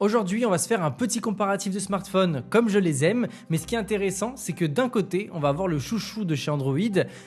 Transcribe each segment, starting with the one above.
Aujourd'hui, on va se faire un petit comparatif de smartphones comme je les aime, mais ce qui est intéressant, c'est que d'un côté, on va avoir le chouchou de chez Android.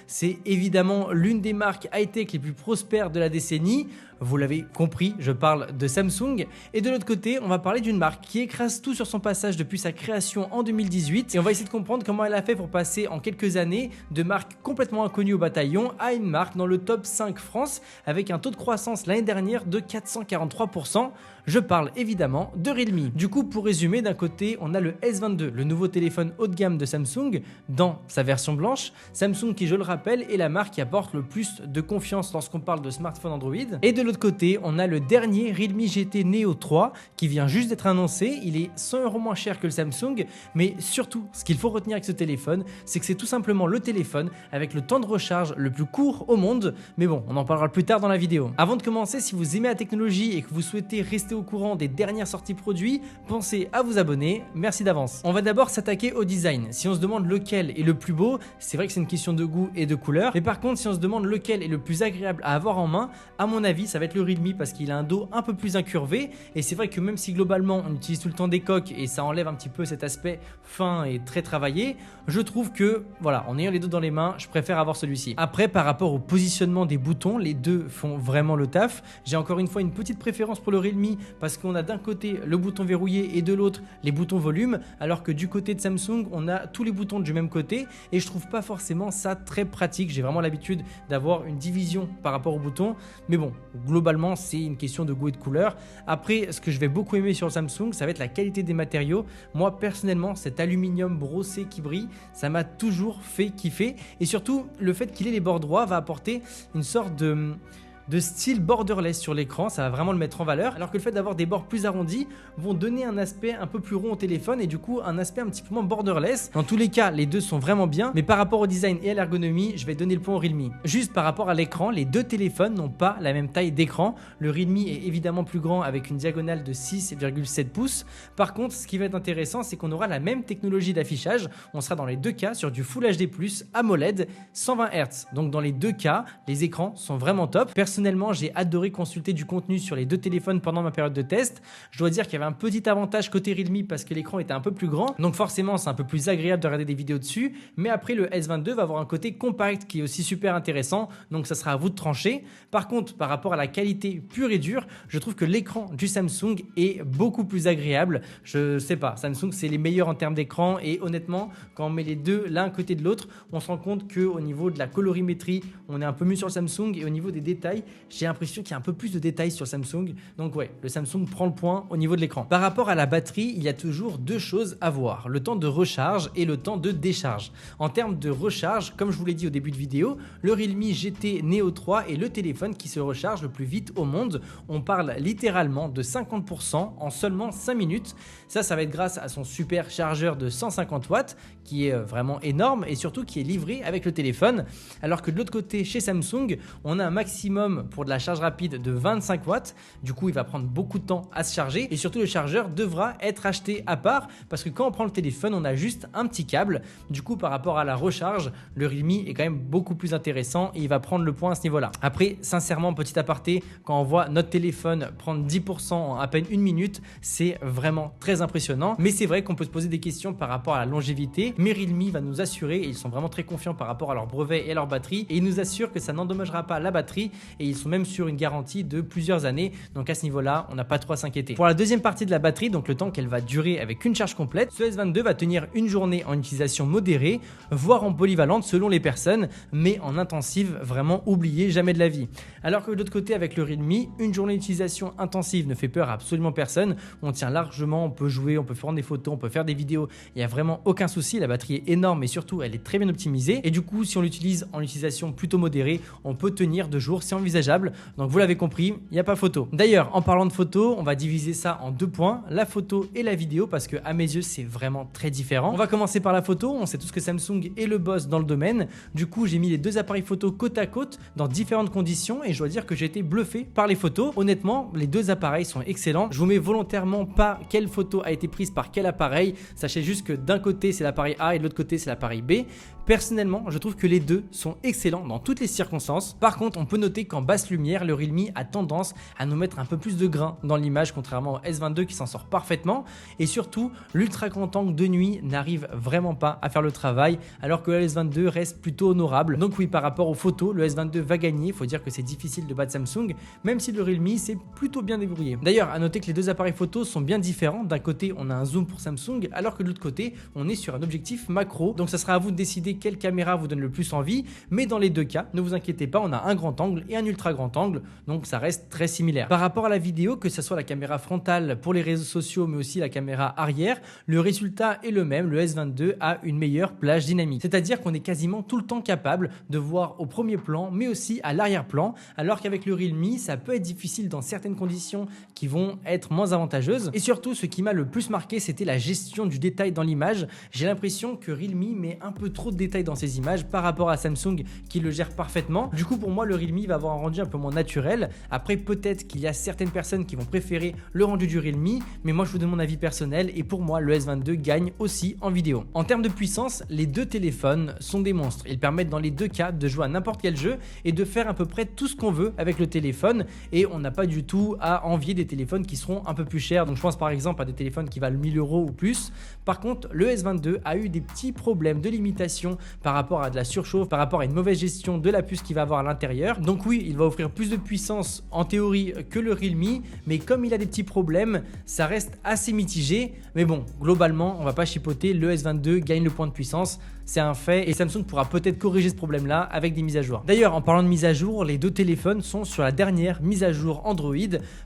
C'est évidemment l'une des marques high-tech les plus prospères de la décennie. Vous l'avez compris, je parle de Samsung. Et de l'autre côté, on va parler d'une marque qui écrase tout sur son passage depuis sa création en 2018. Et on va essayer de comprendre comment elle a fait pour passer en quelques années de marque complètement inconnue au bataillon à une marque dans le top 5 France avec un taux de croissance l'année dernière de 443%. Je parle évidemment de Realme. Du coup, pour résumer, d'un côté, on a le S22, le nouveau téléphone haut de gamme de Samsung dans sa version blanche. Samsung qui, je le rappelle, est la marque qui apporte le plus de confiance lorsqu'on parle de smartphone Android. Et de l'autre côté, on a le dernier Realme GT Neo 3 qui vient juste d'être annoncé. Il est 100€ moins cher que le Samsung, mais surtout, ce qu'il faut retenir avec ce téléphone, c'est que c'est tout simplement le téléphone avec le temps de recharge le plus court au monde. Mais bon, on en parlera plus tard dans la vidéo. Avant de commencer, si vous aimez la technologie et que vous souhaitez rester au courant des dernières sorties produits, pensez à vous abonner, merci d'avance. On va d'abord s'attaquer au design. Si on se demande lequel est le plus beau, c'est vrai que c'est une question de goût et de couleur, mais par contre si on se demande lequel est le plus agréable à avoir en main, à mon avis ça va être le Realme parce qu'il a un dos un peu plus incurvé, et c'est vrai que même si globalement on utilise tout le temps des coques et ça enlève un petit peu cet aspect fin et très travaillé, je trouve que voilà, en ayant les deux dans les mains, je préfère avoir celui-ci. Après, par rapport au positionnement des boutons, les deux font vraiment le taf. J'ai encore une fois une petite préférence pour le Realme parce qu'on a d'un côté le bouton verrouillé et de l'autre les boutons volume, alors que du côté de Samsung on a tous les boutons du même côté, et je trouve pas forcément ça très pratique. J'ai vraiment l'habitude d'avoir une division par rapport aux boutons, mais bon, globalement c'est une question de goût et de couleur. Après, ce que je vais beaucoup aimer sur le Samsung, ça va être la qualité des matériaux. Moi personnellement, cet aluminium brossé qui brille, ça m'a toujours fait kiffer, et surtout le fait qu'il ait les bords droits va apporter une sorte de style borderless sur l'écran, ça va vraiment le mettre en valeur, alors que le fait d'avoir des bords plus arrondis vont donner un aspect un peu plus rond au téléphone et du coup un aspect un petit peu moins borderless. Dans tous les cas, les deux sont vraiment bien, mais par rapport au design et à l'ergonomie, je vais donner le point au Realme. Juste par rapport à l'écran, les deux téléphones n'ont pas la même taille d'écran. Le Realme est évidemment plus grand avec une diagonale de 6,7 pouces. Par contre, ce qui va être intéressant, c'est qu'on aura la même technologie d'affichage. On sera dans les deux cas sur du Full HD+, AMOLED, 120 Hz. Donc dans les deux cas, les écrans sont vraiment top. Personnellement, j'ai adoré consulter du contenu sur les deux téléphones pendant ma période de test. Je dois dire qu'il y avait un petit avantage côté Realme parce que l'écran était un peu plus grand, donc forcément c'est un peu plus agréable de regarder des vidéos dessus, mais après le S22 va avoir un côté compact qui est aussi super intéressant, donc ça sera à vous de trancher. Par contre, par rapport à la qualité pure et dure, je trouve que l'écran du Samsung est beaucoup plus agréable. Je sais pas, Samsung c'est les meilleurs en termes d'écran, et honnêtement quand on met les deux l'un à côté de l'autre, on se rend compte qu'au niveau de la colorimétrie on est un peu mieux sur le Samsung, et au niveau des détails, j'ai l'impression qu'il y a un peu plus de détails sur Samsung. Donc ouais, le Samsung prend le point au niveau de l'écran. Par rapport à la batterie, il y a toujours deux choses à voir: le temps de recharge et le temps de décharge. En termes de recharge, comme je vous l'ai dit au début de vidéo, le Realme GT Neo 3 est le téléphone qui se recharge le plus vite au monde. On parle littéralement de 50% en seulement 5 minutes. Ça va être grâce à son super chargeur de 150 watts qui est vraiment énorme et surtout qui est livré avec le téléphone. Alors que de l'autre côté, chez Samsung, on a un maximum pour de la charge rapide de 25 watts. Du coup, il va prendre beaucoup de temps à se charger, et surtout le chargeur devra être acheté à part parce que quand on prend le téléphone, on a juste un petit câble. Du coup, par rapport à la recharge, le Realme est quand même beaucoup plus intéressant et il va prendre le point à ce niveau-là. Après, sincèrement, petit aparté, quand on voit notre téléphone prendre 10% en à peine une minute, c'est vraiment très impressionnant. Mais c'est vrai qu'on peut se poser des questions par rapport à la longévité, mais Realme va nous assurer, et ils sont vraiment très confiants par rapport à leur brevet et à leur batterie, et ils nous assurent que ça n'endommagera pas la batterie, et ils sont même sur une garantie de plusieurs années, donc à ce niveau-là, on n'a pas trop à s'inquiéter. Pour la deuxième partie de la batterie, donc le temps qu'elle va durer avec une charge complète, ce S22 va tenir une journée en utilisation modérée, voire en polyvalente selon les personnes, mais en intensive, vraiment oubliez jamais de la vie. Alors que de l'autre côté, avec le Realme, une journée d'utilisation intensive ne fait peur à absolument personne. On tient largement, on peut jouer, on peut prendre des photos, on peut faire des vidéos, il n'y a vraiment aucun souci. La batterie est énorme et surtout elle est très bien optimisée, et du coup si on l'utilise en utilisation plutôt modérée, on peut tenir 2 jours, c'est envisageable. Donc vous l'avez compris, il n'y a pas photo. D'ailleurs, en parlant de photo, on va diviser ça en 2 points, la photo et la vidéo, parce que à mes yeux c'est vraiment très différent. On va commencer par la photo. On sait tous que Samsung est le boss dans le domaine. Du coup, j'ai mis les deux appareils photo côte à côte dans différentes conditions, et je dois dire que j'ai été bluffé par les photos. Honnêtement, les deux appareils sont excellents. Je vous mets volontairement pas quelle photo a été prise par quel appareil. Sachez juste que d'un côté c'est l'appareil A et de l'autre côté c'est l'appareil B. Personnellement, je trouve que les deux sont excellents dans toutes les circonstances. Par contre, on peut noter qu'en qu'en basse lumière, le Realme a tendance à nous mettre un peu plus de grain dans l'image, contrairement au S22 qui s'en sort parfaitement. Et surtout, l'ultra grand angle de nuit n'arrive vraiment pas à faire le travail, alors que le S22 reste plutôt honorable. Donc oui, par rapport aux photos, le S22 va gagner. Il faut dire que c'est difficile de battre Samsung, même si le Realme s'est plutôt bien débrouillé. D'ailleurs, à noter que les deux appareils photo sont bien différents. D'un côté, on a un zoom pour Samsung, alors que de l'autre côté, on est sur un objectif macro. Donc ça sera à vous de décider quelle caméra vous donne le plus envie, mais dans les deux cas, ne vous inquiétez pas, on a un grand angle et un ultra grand angle, donc ça reste très similaire. Par rapport à la vidéo, que ce soit la caméra frontale pour les réseaux sociaux, mais aussi la caméra arrière, le résultat est le même. Le S22 a une meilleure plage dynamique, c'est-à-dire qu'on est quasiment tout le temps capable de voir au premier plan, mais aussi à l'arrière-plan, alors qu'avec le Realme, ça peut être difficile dans certaines conditions qui vont être moins avantageuses. Et surtout, ce qui m'a le plus marqué, c'était la gestion du détail dans l'image. J'ai l'impression que Realme met un peu trop de détails dans ses images par rapport à Samsung qui le gère parfaitement. Du coup, pour moi, le Realme va avoir un rendu un peu moins naturel. Après, peut-être qu'il y a certaines personnes qui vont préférer le rendu du Realme, mais moi, je vous donne mon avis personnel et pour moi, le S22 gagne aussi en vidéo. En termes de puissance, les deux téléphones sont des monstres. Ils permettent dans les deux cas de jouer à n'importe quel jeu et de faire à peu près tout ce qu'on veut avec le téléphone, et on n'a pas du tout à envier des téléphones qui seront un peu plus chers. Donc je pense par exemple à des téléphones qui valent 1000 € ou plus. Par contre, le S22 a eu des petits problèmes de limitation par rapport à de la surchauffe, par rapport à une mauvaise gestion de la puce qu'il va avoir à l'intérieur. Donc oui, il va offrir plus de puissance en théorie que le Realme, mais comme il a des petits problèmes, ça reste assez mitigé. Mais bon, globalement, on va pas chipoter, le S22 gagne le point de puissance. C'est un fait et Samsung pourra peut-être corriger ce problème-là avec des mises à jour. D'ailleurs, en parlant de mise à jour, les deux téléphones sont sur la dernière mise à jour Android.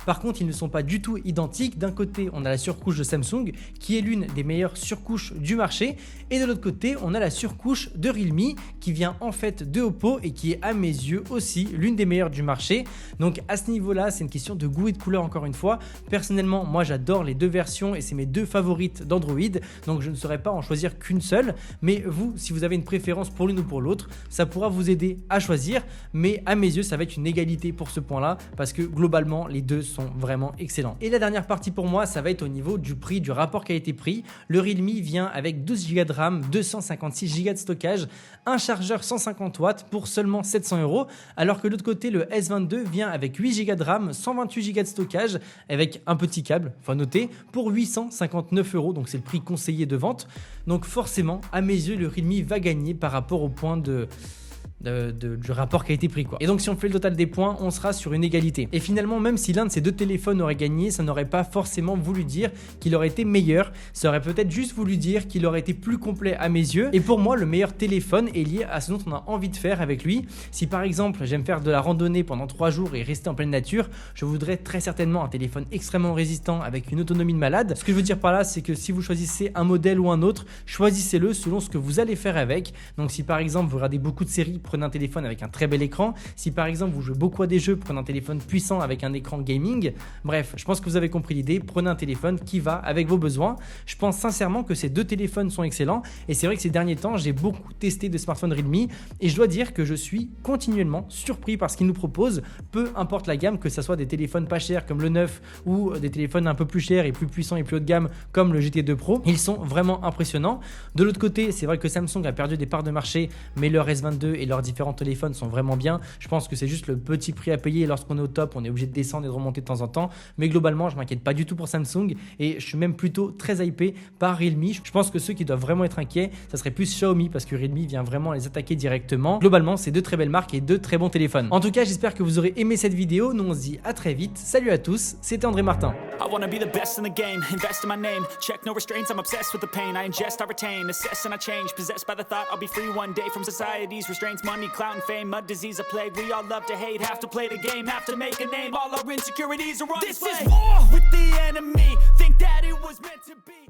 Par contre, ils ne sont pas du tout identiques. D'un côté, on a la surcouche de Samsung qui est l'une des meilleures surcouches du marché, et de l'autre côté, on a la surcouche de Realme qui vient en fait de Oppo et qui est à mes yeux aussi l'une des meilleures du marché. Donc à ce niveau-là, c'est une question de goût et de couleur encore une fois. Personnellement, moi j'adore les deux versions et c'est mes deux favorites d'Android. Donc je ne saurais pas en choisir qu'une seule, mais vous, si vous avez une préférence pour l'une ou pour l'autre, ça pourra vous aider à choisir, mais à mes yeux ça va être une égalité pour ce point là parce que globalement les deux sont vraiment excellents. Et la dernière partie pour moi, ça va être au niveau du prix, du rapport qualité-prix. Le Realme vient avec 12 Go de RAM, 256 Go de stockage, un chargeur 150 watts pour seulement 700 €, alors que de l'autre côté le S22 vient avec 8 Go de RAM, 128 Go de stockage avec un petit câble, enfin noter, pour 859 €, donc c'est le prix conseillé de vente. Donc forcément à mes yeux le Realme va gagner par rapport au point du rapport qualité-prix quoi. Et donc si on fait le total des points, on sera sur une égalité. Et finalement, même si l'un de ces deux téléphones aurait gagné, ça n'aurait pas forcément voulu dire qu'il aurait été meilleur. Ça aurait peut-être juste voulu dire qu'il aurait été plus complet à mes yeux. Et pour moi, le meilleur téléphone est lié à ce dont on a envie de faire avec lui. Si par exemple, j'aime faire de la randonnée pendant 3 jours et rester en pleine nature, je voudrais très certainement un téléphone extrêmement résistant avec une autonomie de malade. Ce que je veux dire par là, c'est que si vous choisissez un modèle ou un autre, choisissez-le selon ce que vous allez faire avec. Donc si par exemple, vous regardez beaucoup de séries, prenez un téléphone avec un très bel écran. Si par exemple vous jouez beaucoup à des jeux, prenez un téléphone puissant avec un écran gaming. Bref, je pense que vous avez compris l'idée. Prenez un téléphone qui va avec vos besoins. Je pense sincèrement que ces deux téléphones sont excellents et c'est vrai que ces derniers temps j'ai beaucoup testé de smartphones Realme et je dois dire que je suis continuellement surpris par ce qu'ils nous proposent, peu importe la gamme, que ce soit des téléphones pas chers comme le 9 ou des téléphones un peu plus chers et plus puissants et plus haut de gamme comme le GT2 Pro. Ils sont vraiment impressionnants. De l'autre côté, c'est vrai que Samsung a perdu des parts de marché, mais leur S22 et leurs différents téléphones sont vraiment bien. Je pense que c'est juste le petit prix à payer. Lorsqu'on est au top, on est obligé de descendre et de remonter de temps en temps, mais globalement je m'inquiète pas du tout pour Samsung et je suis même plutôt très hypé par Realme. Je pense que ceux qui doivent vraiment être inquiets, ça serait plus Xiaomi parce que Realme vient vraiment les attaquer directement. Globalement, c'est deux très belles marques et deux très bons téléphones. En tout cas, j'espère que vous aurez aimé cette vidéo. Nous on se dit à très vite. Salut à tous, c'était André Martin. I wanna be the best in the game, invest in my name, check no restraints, I'm obsessed with the pain, I ingest, I retain, assess and I change, possessed by the thought I'll be free one day from society's restraints, money, clout and fame, mud, disease, a plague, we all love to hate, have to play the game, have to make a name, all our insecurities are on display. This is war with the enemy, think that it was meant to be.